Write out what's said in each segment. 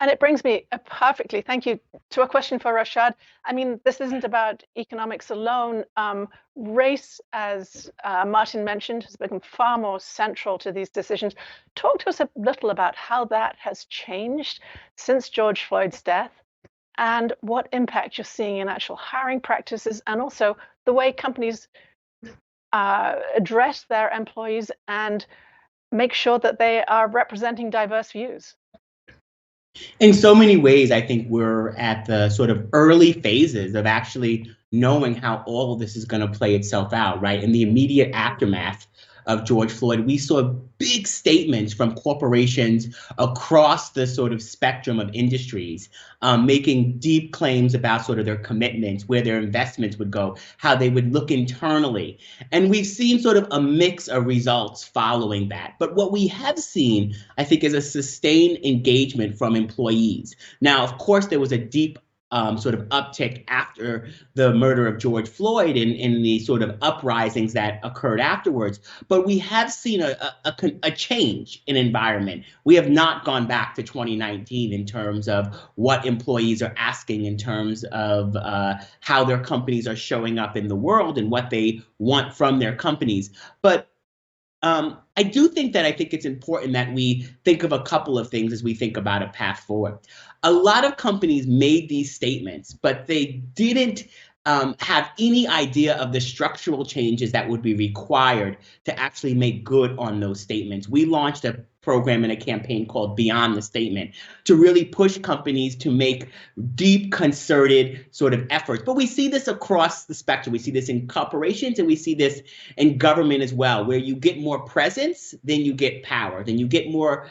And it brings me perfectly, thank you, to a question for Rashad. I mean, this isn't about economics alone. Race, as Martin mentioned, has become far more central to these decisions. Talk to us a little about how that has changed since George Floyd's death and what impact you're seeing in actual hiring practices and also the way companies address their employees and make sure that they are representing diverse views. In so many ways, I think we're at the sort of early phases of actually knowing how all of this is going to play itself out, right? In the immediate aftermath of George Floyd, we saw big statements from corporations across the sort of spectrum of industries, making deep claims about sort of their commitments, where their investments would go, how they would look internally. And we've seen sort of a mix of results following that. But what we have seen, I think, is a sustained engagement from employees. Now, of course, there was a deep sort of uptick after the murder of George Floyd in the sort of uprisings that occurred afterwards. But we have seen a change in environment. We have not gone back to 2019 in terms of what employees are asking, in terms of how their companies are showing up in the world and what they want from their companies. But I do think that I think it's important that we think of a couple of things as we think about a path forward. A lot of companies made these statements, but they didn't have any idea of the structural changes that would be required to actually make good on those statements. We launched a program and a campaign called Beyond the Statement to really push companies to make deep, concerted sort of efforts. But we see this across the spectrum. We see this in corporations and we see this in government as well, where you get more presence, then you get power, then you get more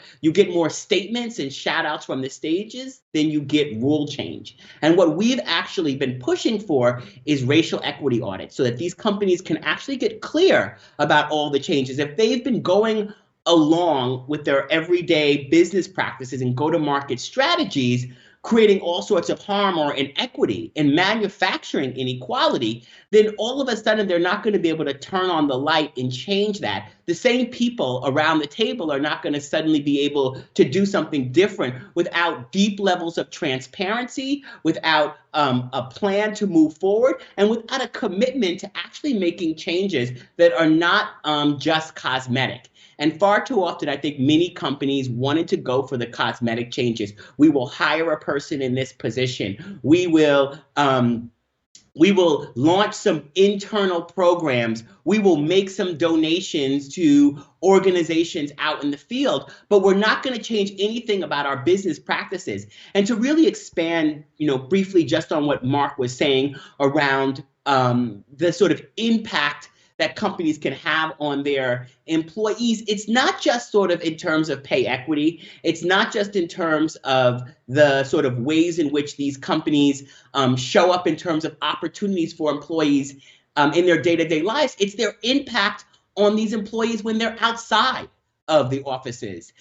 statements and shout outs from the stages, then you get rule change. And what we've actually been pushing for is racial equity audits so that these companies can actually get clear about all the changes. If they've been going along with their everyday business practices and go-to-market strategies, creating all sorts of harm or inequity and manufacturing inequality, then all of a sudden they're not going to be able to turn on the light and change that. The same people around the table are not going to suddenly be able to do something different without deep levels of transparency, without a plan to move forward, and without a commitment to actually making changes that are not just cosmetic. And far too often, I think many companies wanted to go for the cosmetic changes. We will hire a person in this position. We will launch some internal programs. We will make some donations to organizations out in the field, but we're not going to change anything about our business practices. And to really expand, briefly just on what Mark was saying around the sort of impact that companies can have on their employees. It's not just sort of in terms of pay equity. It's not just in terms of the sort of ways in which these companies show up in terms of opportunities for employees in their day-to-day lives. It's their impact on these employees when they're outside of the offices.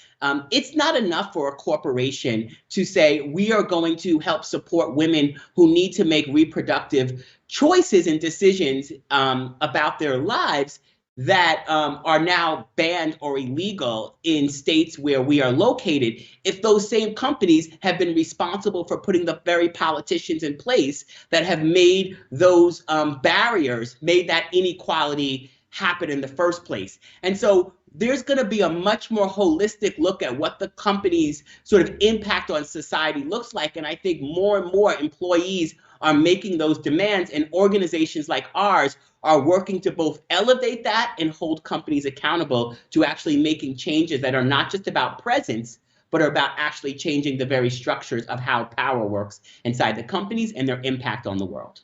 It's not enough for a corporation to say, we are going to help support women who need to make reproductive choices and decisions about their lives that are now banned or illegal in states where we are located, if those same companies have been responsible for putting the very politicians in place that have made those barriers, made that inequality happen in the first place. And so there's going to be a much more holistic look at what the company's sort of impact on society looks like. And I think more and more employees are making those demands, and organizations like ours are working to both elevate that and hold companies accountable to actually making changes that are not just about presence, but are about actually changing the very structures of how power works inside the companies and their impact on the world.